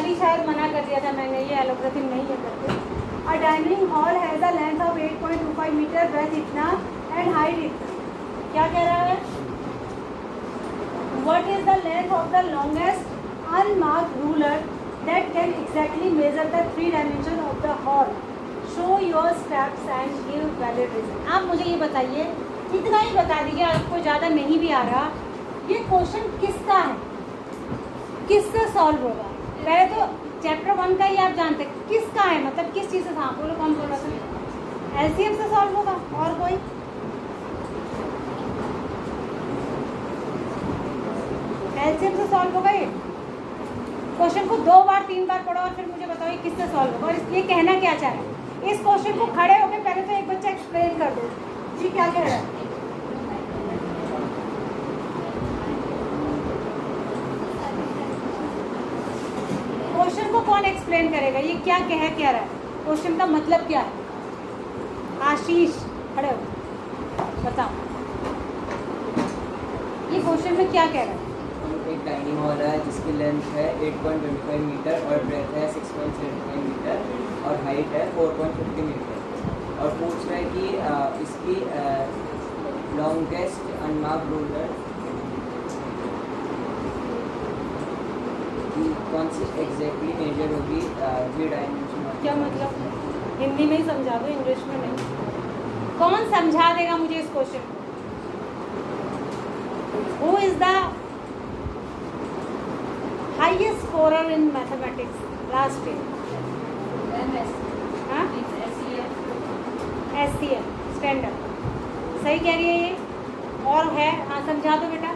अभी शायद मना कर दिया था मैंने, ये एलोग्राफी नहीं है करते। A dining hall has a length of 8.25 metre, breadth इतना एंड हाइट इतना। क्या कह रहा है? What is the length of the longest unmarked ruler that can exactly measure the 3 dimension of the hall? Show your steps and give valid reason. आप मुझे ये बताइए, इतना ही बता दीजिए, आपको ज़्यादा नहीं भी आ रहा, ये क्वेश्चन किसका है, किससे सॉल्व होगा? पहले तो चैप्टर 1 का ही आप जानते हैं किसका है, मतलब किस चीज़ से। हाँ बोलो, कौन बोल रहा था? एलसीएम से सॉल्व होगा। और कोई? एलसीएम से सॉल्व होगा ये क्वेश्चन को 2 बार 3 बार पढ़ो और फिर मुझे बताओ ये किससे सॉल्व होगा। और ये कहना क्या चाह रहे हैं? इस क्वेश्चन को खड़े होकर पहले तो एक बच्चा एक्सप्लेन कर दो जी, क्या कह रहा है? क्वेश्चन को कौन एक्सप्लेन करेगा? ये क्या कह क्या रहा है? क्वेश्चन का मतलब क्या है? आशीष खड़े हो, बताओ ये क्वेश्चन में क्या कह रहा है? एक डाइनिंग हॉल है जिसकी लेंथ है 8.25 मीटर और ब्रेथ है 6.75 मीटर और हाइट है 4.50 मीटर। और पूछ रहा है कि इसकी लॉन्गेस्ट अनमार्क्ड रूलर कौन सी एग्जैक्टली मेजर होगी 3 डायमेंशन। क्या मतलब? हिंदी में ही समझा दो, इंग्लिश में नहीं। कौन समझा देगा मुझे इस क्वेश्चन को? Who is the highest scorer in mathematics last year? SCF standard. सही कह रही है ये। और है? हाँ समझा दो बेटा।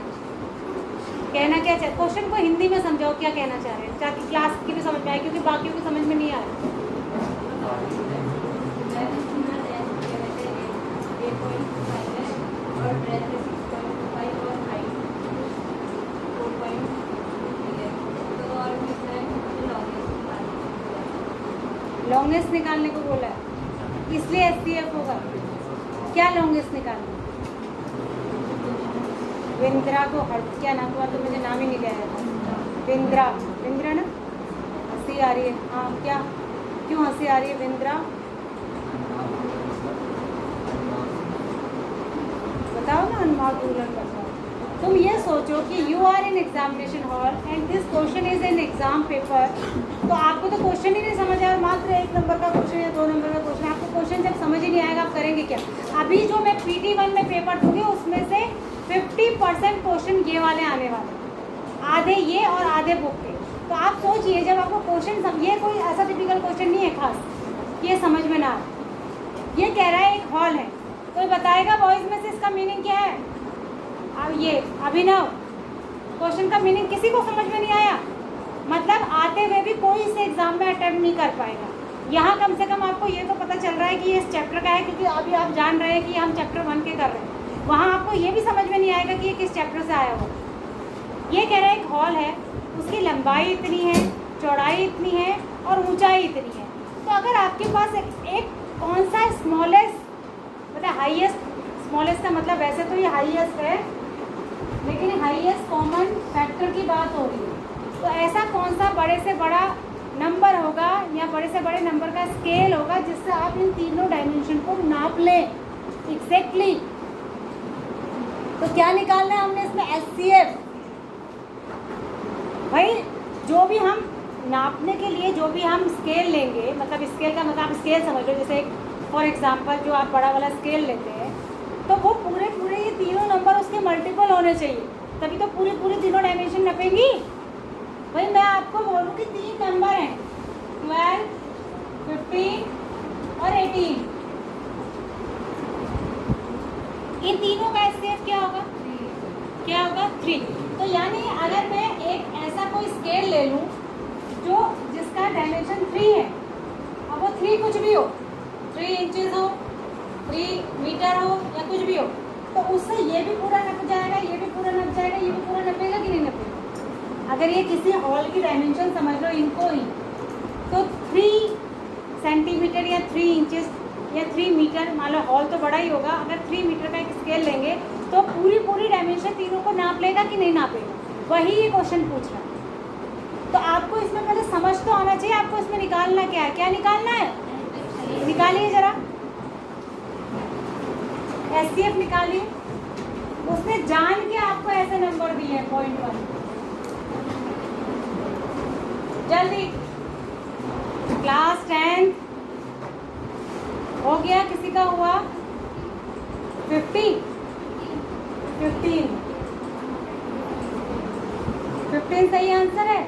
कहना क्या चाह, क्वेश्चन को हिंदी में समझाओ, क्या कहना चाह रहे हैं, ताकि क्लास की भी समझ में आए, क्योंकि बाकियों को समझ में नहीं आ रहा। लॉन्गेस्ट निकालने को बोला है, इसलिए SCF होगा। क्या लॉन्गेस्ट निकालना? विंद्रा को क्या नाम हुआ? तो मुझे नाम ही नहीं लिया था। विंद्रा, विंद्रा ना? हंसी आ रही है। हाँ क्या, क्यों हंसी आ रही है? विंद्रा बताओ ना। अनमार्क्ड रूलर बताओ। तुम ये सोचो कि you are in examination hall and this question is in exam paper, तो आपको तो क्वेश्चन ही नहीं समझ आया, मात्र 1 नंबर का क्वेश्चन या 2 नंबर का क्वेश्चन। आपको क्वेश्चन जब समझ ही नहीं आएगा, आप करेंगे क्या? अभी जो मैं PT1 में पेपर दूंगी उसमें से 50% क्वेश्चन ये वाले आने वाले, आधे ये और आधे बुक के। तो आप सोचिए, जब आपको क्वेश्चन ये कोई ऐसा टिपिकल क्वेश्चन नहीं है खास ये समझ में ना आए। ये कह रहा है एक हॉल है, कोई बताएगा बॉयज़ में से इसका मीनिंग क्या है? अब ये अभिनव, क्वेश्चन का मीनिंग किसी को समझ में नहीं आया, मतलब आते हुए भी कोई इसे एग्जाम में अटेम्प्ट नहीं कर पाएगा। यहाँ कम से कम आपको ये तो पता चल रहा है कि ये इस चैप्टर का है, क्योंकि अभी आप जान रहे हैं कि हम चैप्टर 1 के कर रहे हैं। वहाँ आपको ये भी समझ में नहीं आएगा कि ये किस चैप्टर से आया हो। ये कह रहा है एक हॉल है, उसकी लंबाई इतनी है, चौड़ाई इतनी है और ऊंचाई इतनी है। तो अगर आपके पास एक कौन सा स्मॉलेस्ट, मतलब हाईएस्ट, स्मॉलेस्ट का मतलब वैसे तो ये हाईएस्ट है, लेकिन हाईएस्ट कॉमन फैक्टर की बात हो रही है, तो ऐसा कौन सा बड़े से बड़ा नंबर होगा या बड़े से बड़े नंबर का स्केल होगा जिससे आप इन तीनों डायमेंशन को नाप लें एग्जैक्टली। तो क्या निकालना है हमने इसमें? SCF। भाई जो भी हम नापने के लिए जो भी हम स्केल लेंगे, मतलब स्केल का मतलब आप स्केल समझ लो, जैसे फॉर एग्जांपल जो आप बड़ा वाला स्केल लेते हैं, तो वो पूरे ये तीनों नंबर उसके मल्टीपल होने चाहिए, तभी तो पूरी तीनों डायमेंशन नपेंगी। भाई मैं आपको बोलूँ कि 3 नंबर हैं, 12, 15 और 18, इन तीनों का SCF क्या होगा? क्या होगा? 3। तो यानी अगर मैं एक ऐसा कोई स्केल ले लूँ जो जिसका डायमेंशन 3 है, अब वो 3 कुछ भी हो, 3 इंचेस हो, 3 मीटर हो या कुछ भी हो, तो उससे ये भी पूरा नप जाएगा, ये भी पूरा नप जाएगा, ये भी पूरा नपेगा कि नहीं नपेगा? अगर ये किसी हॉल की डायमेंशन समझ लो इनको ही, तो 3 सेंटीमीटर या 3 इंचेस या 3 मीटर, मान लो हॉल तो बड़ा ही होगा, अगर 3 मीटर का एक स्केल लेंगे तो पूरी डायमेंशन तीनों को नाप लेगा कि नहीं नापेगा? वही ये क्वेश्चन पूछ रहा है। तो आपको इसमें पहले समझ तो निकालना क्या है, क्या निकालना है, निकालिए जरा, एचसीएफ निकालिए। उसने जान के आपको ऐसे नंबर दिए हैं 0.1, जल्दी। क्लास 10 हो गया, किसी का हुआ 15 सही आंसर है।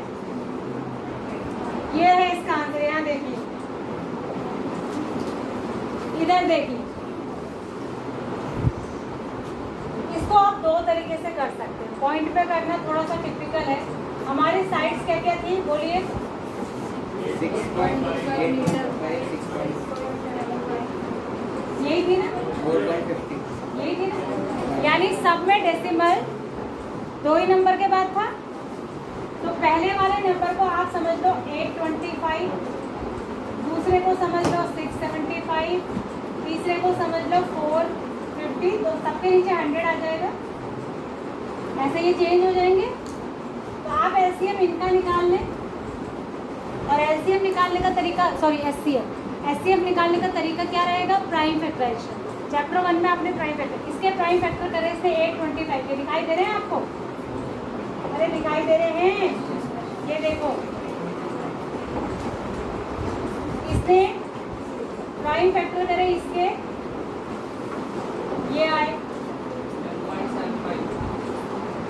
ये है इसका आंसर, यहाँ देखिए, इधर देखिए। इसको आप दो तरीके से कर सकते हैं। पॉइंट पे करना थोड़ा सा टिपिकल है। हमारी साइड्स क्या क्या थी, बोलिए। 6.8 यही थी ना, 4.50 यही थी ना, यानी सब में डेसिमल 2 ही नंबर के बाद था। तो पहले वाले नंबर को आप समझ लो 825, दूसरे को समझ लो 675, तीसरे को समझ लो 450, तो सबके नीचे 100 आ जाएगा। ऐसे ये चेंज हो जाएंगे। तो आप एलसीएम इनका निकाल लें, और एलसीएम निकालने का तरीका, सॉरी एचसीएफ निकालने का तरीका क्या रहेगा, प्राइम फैक्टराइजेशन। चैप्टर 1 में आपने प्राइम फैक्टर, इसके प्राइम फैक्टर करे इसने 825 के, दिखाई दे रहे हैं आपको, अरे दिखाई दे रहे हैं, ये देखो, इसने प्राइम फैक्टर करे इसके, ये आए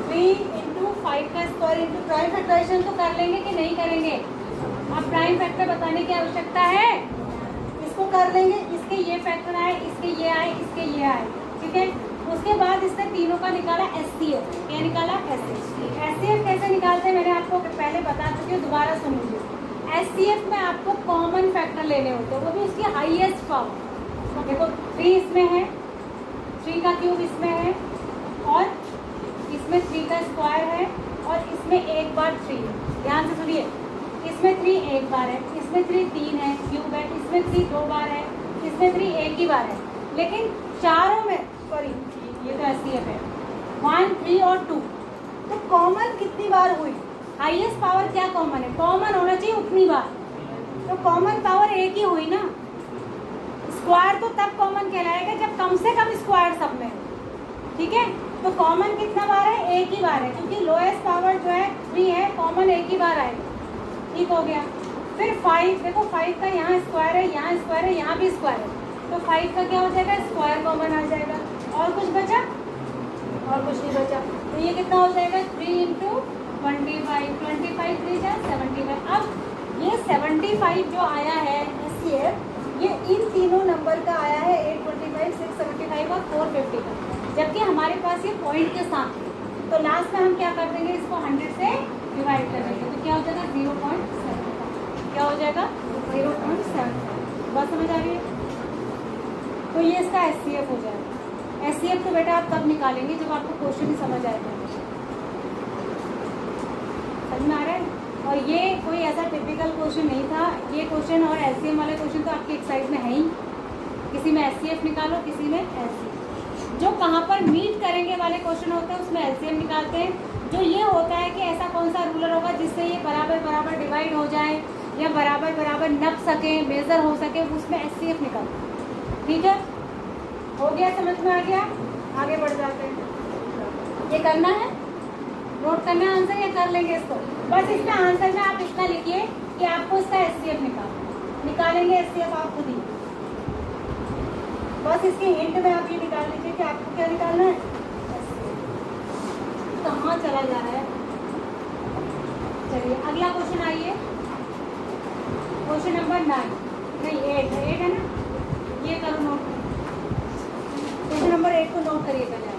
3 × 5 का स्क्वायर इंटू प्राइम फैक्टराइजेशन तो कर लेंगे कि नहीं करेंगे। अब प्राइम फैक्टर बताने की आवश्यकता है, इसको कर लेंगे, इसके ये फैक्टर आए, इसके ये आए, इसके ये आए, ठीक है। उसके बाद इसने तीनों का निकाला एचसीएफ, क्या निकाला, एचसीएफ कैसे निकालते हैं मैंने आपको पहले बता चुकी हूँ, दोबारा सुन लीजिए। एचसीएफ में आपको कॉमन फैक्टर लेने होते हैं, वो भी उसकी हाईएस्ट पावर। देखो 3 इसमें है, 3 का क्यूब इसमें है, और इसमें 3 का स्क्वायर है, और इसमें एक बार 3 है। ध्यान से सुनिए, इसमें 3 एक बार है, इसमें 3 3 है, क्यूब है, इसमें 3 2 बार है, इसमें 3 एक ही बार है। लेकिन चारों में, सॉरी ये तो एचसीएफ है, 1 3 और 2, तो कॉमन कितनी बार हुई, हाईएस्ट पावर क्या कॉमन है, कॉमन होना चाहिए उतनी बार, तो कॉमन पावर एक ही हुई ना। स्क्वायर तो तब कॉमन कहलाएगा जब कम से कम स्क्वायर सब में, ठीक है। तो कॉमन कितना बार है, एक ही बार है, क्योंकि लोएस्ट पावर जो है 3 है, कॉमन एक ही बार आएगा, ठीक हो गया। फिर 5, देखो 5 का यहाँ स्क्वायर है, यहाँ स्क्वायर है, यहाँ भी स्क्वायर है, तो 5 का क्या हो जाएगा, स्क्वायर कॉमन आ जाएगा। और कुछ बचा, और कुछ नहीं बचा, तो ये कितना हो जाएगा, 3 × 25, 25 3 जा 75। अब ये 75 जो आया है एचसीएफ, ये इन तीनों नंबर का आया है, 825, 675 और 450 का, जबकि हमारे पास ये पॉइंट के साथ है। तो लास्ट में हम क्या कर देंगे, इसको 100 से डिवाइड कर देंगे, तो क्या हो जाएगा 0.7, क्या हो जाएगा 0.7। बात समझ आ रही है। तो ये इसका एचसीएफ हो जाएगा। एचसीएफ तो बेटा आप तब निकालेंगे जब आपको क्वेश्चन ही समझ आएगा, समझ में आ रहा है। और ये कोई ऐसा टिपिकल क्वेश्चन नहीं था, ये क्वेश्चन और एचसीएम वाले क्वेश्चन तो आपकी एक्सरसाइज में है ही, किसी में एचसीएफ निकालो, किसी में एचसीएफ। जो कहाँ पर मीट करेंगे वाले क्वेश्चन होते हैं उसमें एलसीएम निकालते हैं। जो ये होता है कि ऐसा कौन सा रूलर होगा जिससे ये बराबर बराबर डिवाइड हो जाए या बराबर बराबर नप सके, मेज़र हो सके, उसमें एचसीएफ निकालते हैं, ठीक है। हो गया, समझ में आ गया, आगे बढ़ जाते हैं। ये करना है, नोट करना है आंसर, या कर लेंगे इसको। बस इसमें आंसर में आप इतना लिखिए कि आपको इसका एचसीएफ निकालेंगे, एचसीएफ आप खुद ही, बस इसकी हिंट में आप ये निकाल लीजिए कि आपको क्या निकालना है। कहाँ चला जा रहा है, चलिए अगला क्वेश्चन आइए, क्वेश्चन नंबर 9 नहीं 8 है ना, ये करो नोट, क्वेश्चन नंबर 8 को नोट करिए पहले।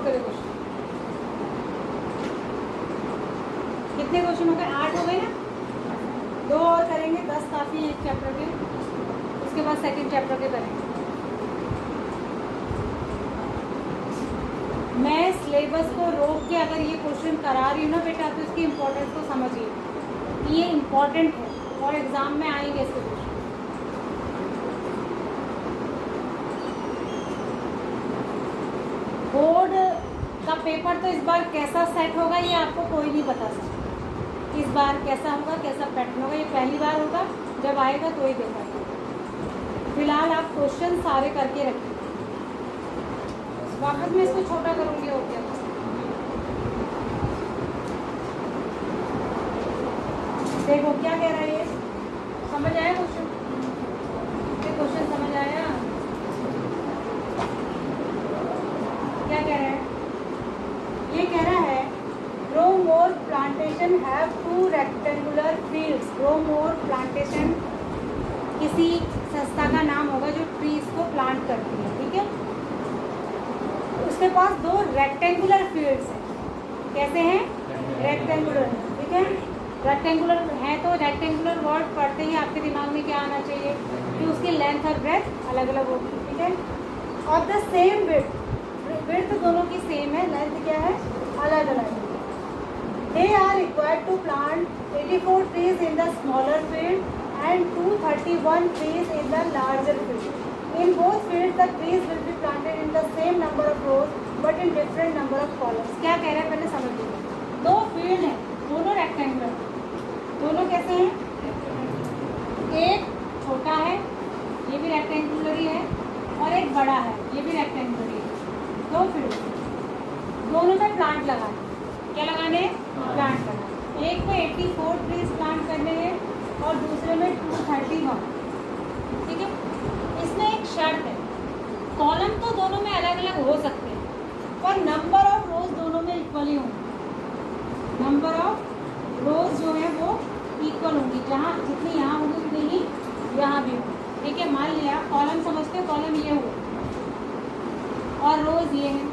करें क्वेश्चन। कितने क्वेश्चन हो गए? 8 हो गए ना। 2 और करेंगे, 10 काफ़ी है एक चैप्टर के, उसके बाद सेकंड चैप्टर के करेंगे। मैं सिलेबस को रोक के अगर ये क्वेश्चन करा रही हूँ ना बेटा, तो इसकी इम्पोर्टेंस को समझिए कि ये इम्पोर्टेंट है और एग्ज़ाम में आएंगे इसके क्वेश्चन। बोर्ड का पेपर तो इस बार कैसा सेट होगा ये आपको कोई नहीं बता सकता। इस बार कैसा होगा, कैसा पैटर्न होगा, ये पहली बार होगा, जब आएगा तो ही देखा। फिलहाल आप क्वेश्चन सारे करके रखिए। वापस मैं इसको छोटा करूँगी। हो गया, देखो क्या कह रहा है ये, समझ आया क्वेश्चन? ये क्वेश्चन समझ आया? क्या कह रहा है? ये कह रहा है grow more plantation have 2 rectangular fields. Grow more plantation किसी संस्था का नाम होगा जो ट्रीज को प्लांट करती है, ठीक है? उसके पास 2 रेक्टेंगुलर फील्ड्स हैं। कैसे हैं? रेक्टेंगुलर, ठीक है? रेक्टेंगुलर है तो रेक्टेंगुलर वर्ड पढ़ते ही आपके दिमाग में क्या आना चाहिए कि उसकी लेंथ और ब्रेथ अलग अलग होगी, ठीक है? और द सेम विड्थ दोनों की सेम है, लेंथ क्या है? अलग अलग है। They are required to plant 84 trees in the smaller field and 231 trees in the larger field. In both fields, the trees will be planted in the same number of rows, but in different number of columns. क्या कह रहा है पहले समझ लीजिए। 2 field हैं, दोनों rectangular, दोनों कैसे हैं? एक छोटा है, ये भी रेक्टेंगुलर ही है, और एक बड़ा है, ये भी रेक्टेंगुलर ही है। 2 फील्ड, दोनों में प्लांट लगाने। क्या लगाने? प्लांट लगाने। एक में 84 ट्रीज प्लांट करने हैं और दूसरे में 231, ठीक है? इसमें एक शर्त है, कॉलम तो दोनों में अलग अलग हो सकते हैं, पर नंबर ऑफ रोज दोनों में इक्वल ही होंगे। नंबर ऑफ रोज जो है वो इक्वल होंगी, जहाँ जितनी यहाँ होगी उतनी ही यहाँ भी होगी, ठीक है? मान लिया कॉलम समझते हो, कॉलम ये हुआ और रोज ये है।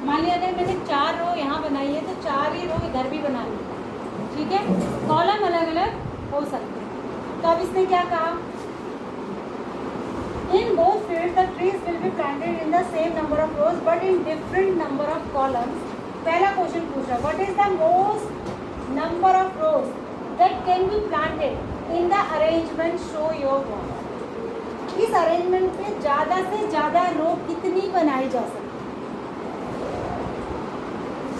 मान लिया अगर मैंने 4 रो यहाँ बनाई है तो 4 ही रो इधर भी बना ली, ठीक है? कॉलम अलग अलग हो सकते हैं। तो अब इसने क्या कहा? In both field the trees will be planted in the same number of rose but in different number of columns. पहला क्वेश्चन पूछ रहा है what is the most number of rose that can be planted in the arrangement show your one. इस arrangement पे ज़्यादा से ज़्यादा रो कितनी बनाई जा सकती है?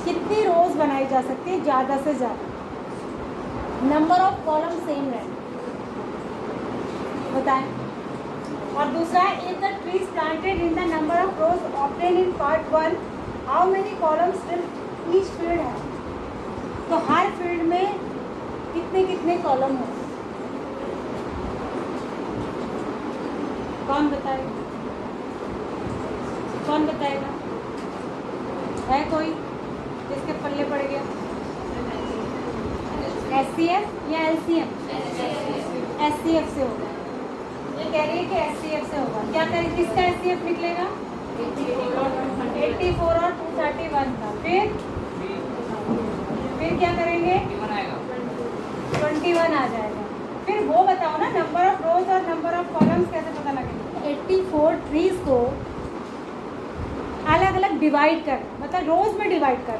कितनी रोज बनाई जा सकती है ज़्यादा से ज़्यादा? नंबर ऑफ कॉलम सेम रहे, बताएं। और दूसरा है if the trees planted in the number of rose obtain in part 1 how many columns will each field है। तो हर फील्ड में कितने कितने कॉलम हो? कौन बताएगा? कौन बताएगा? है कोई जिसके पल्ले पड़ गया? SCF या LCM? SCF से होगा। ये कह रही है कि SCF से होगा। क्या करें, किसका SCF निकलेगा? 84 और 231 का। फिर क्या करेंगे? 21 आ जाएगा। फिर वो बताओ ना, नंबर ऑफ रोज और नंबर ऑफ कॉलम्स कैसे पता लगेगा? 84 ट्रीज को अलग अलग डिवाइड कर, मतलब रोज में डिवाइड कर,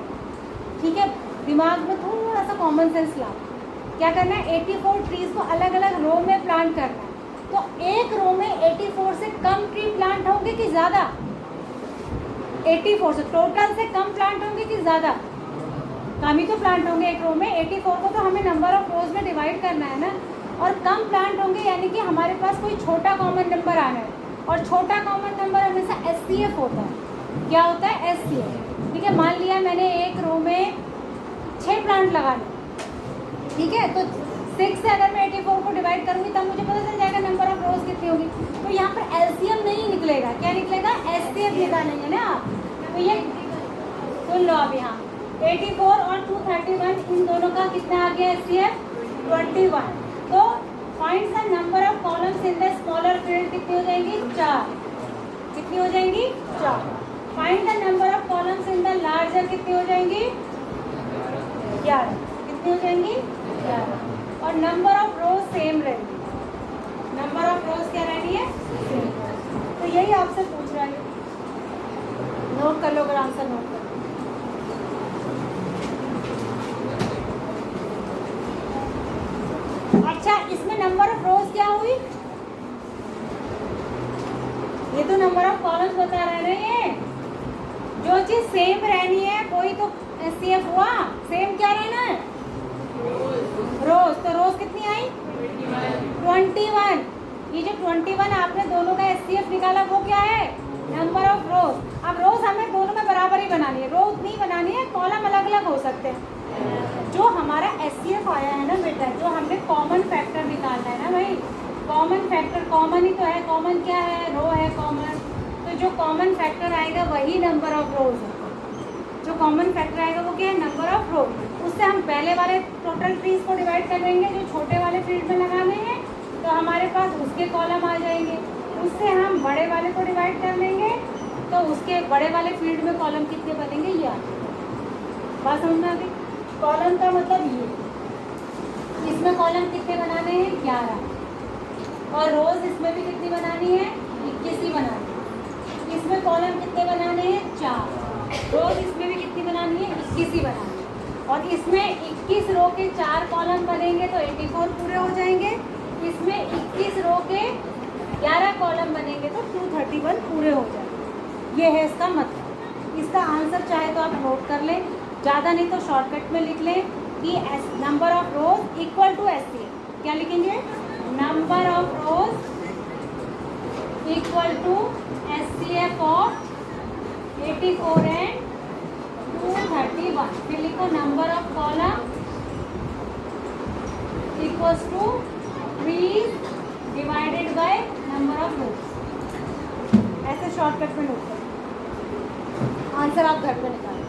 ठीक है? दिमाग में थोड़ा सा कॉमन सेंस ला। क्या करना है? 84 ट्रीज को अलग अलग रो में प्लांट करना है। तो एक रो में 84 से कम ट्री प्लांट होंगे कि ज़्यादा? 84 से टोटल से कम प्लांट होंगे कि ज़्यादा? कम ही तो प्लांट होंगे एक रो में। 84 को तो हमें नंबर ऑफ रोज में डिवाइड करना है ना, और कम प्लांट होंगे, यानी कि हमारे पास कोई छोटा कॉमन नंबर आना है, और छोटा कॉमन नंबर हमेशा SCF होता है। क्या होता है? SCF, ठीक है? मान लिया मैंने एक रो में 6 प्लांट लगाने, ठीक है? तो 6 से अगर मैं 84 को डिवाइड करूँगी तब मुझे पता चल जाएगा नंबर ऑफ रोज कितनी होगी। तो यहाँ पर LCM नहीं निकलेगा, क्या निकलेगा? SCF निकालेंगे ना आप। तो ये सुन लो अब, यहाँ 84 और 231 इन दोनों का कितना आ गया? SCF 21। तो find the number of columns in the smaller field. कितनी हो जाएंगी? 4। कितनी हो जाएंगी? 4। Find the number of columns in the larger, कितनी हो जाएंगी? 11। कितनी हो जाएंगी? 11। और नंबर ऑफ रोज सेम रहेगी। नंबर ऑफ रोज क्या रहनी है? सेम। तो यही आपसे पूछ रहा है, नोट कर लो अगर आंसर नोट कर लो। अच्छा, इसमें नंबर ऑफ रोज क्या हुई? ये तो नंबर ऑफ कॉलम्स बता रहे हैं ना। ये जो चीज सेम रहनी है कोई तो एचसीएफ हुआ। सेम क्या रहना है? रोज। तो रोज कितनी आई? 21। ये जो 21 आपने दोनों का एचसीएफ निकाला वो क्या है? नंबर ऑफ रोज। अब रोज हमें दोनों में बराबर ही बनानी है, रोज नहीं बनानी है, कॉलम अलग अलग हो सकते हैं। जो हमारा एचसीएफ आया है ना बेटा, जो हमने कॉमन फैक्टर निकालना है ना भाई, कॉमन फैक्टर कॉमन ही तो है। कॉमन क्या है? रो है कॉमन। तो जो कॉमन फैक्टर आएगा वही नंबर ऑफ रोज है। जो कॉमन फैक्टर आएगा वो क्या है? नंबर ऑफ रोज। उससे हम पहले वाले टोटल ट्रीज को डिवाइड कर देंगे, जो छोटे वाले फील्ड में लगाने हैं तो हमारे पास उसके कॉलम आ जाएंगे। उससे हम बड़े वाले को डिवाइड कर लेंगे तो उसके बड़े वाले फील्ड में कॉलम कितने बनेंगे? ये बात समझ में आ गई? कॉलम का मतलब ये, इसमें कॉलम कितने बनाने हैं? 11। और रोज इसमें भी कितनी बनानी है? 21 ही बनानी है। इसमें कॉलम कितने बनाने हैं? 4। रोज इसमें भी कितनी बनानी है? 21 ही बनानी है। और इसमें 21 रो के 4 कॉलम बनेंगे तो 84 पूरे हो जाएंगे। इसमें 21 रो के 11 कॉलम बनेंगे तो 231 पूरे हो जाएंगे। ये है इसका मतलब। इसका आंसर चाहे तो आप नोट कर लें, ज़्यादा नहीं तो शॉर्टकट में लिख लें कि number of rows equal to HCF. क्या लिखेंगे? Number of rows equal to HCF of 84 and 231। फिर लिखो number of columns equals to 3 divided by number of rows. ऐसे शॉर्टकट में नोट करो, आंसर आप घर पे निकालें।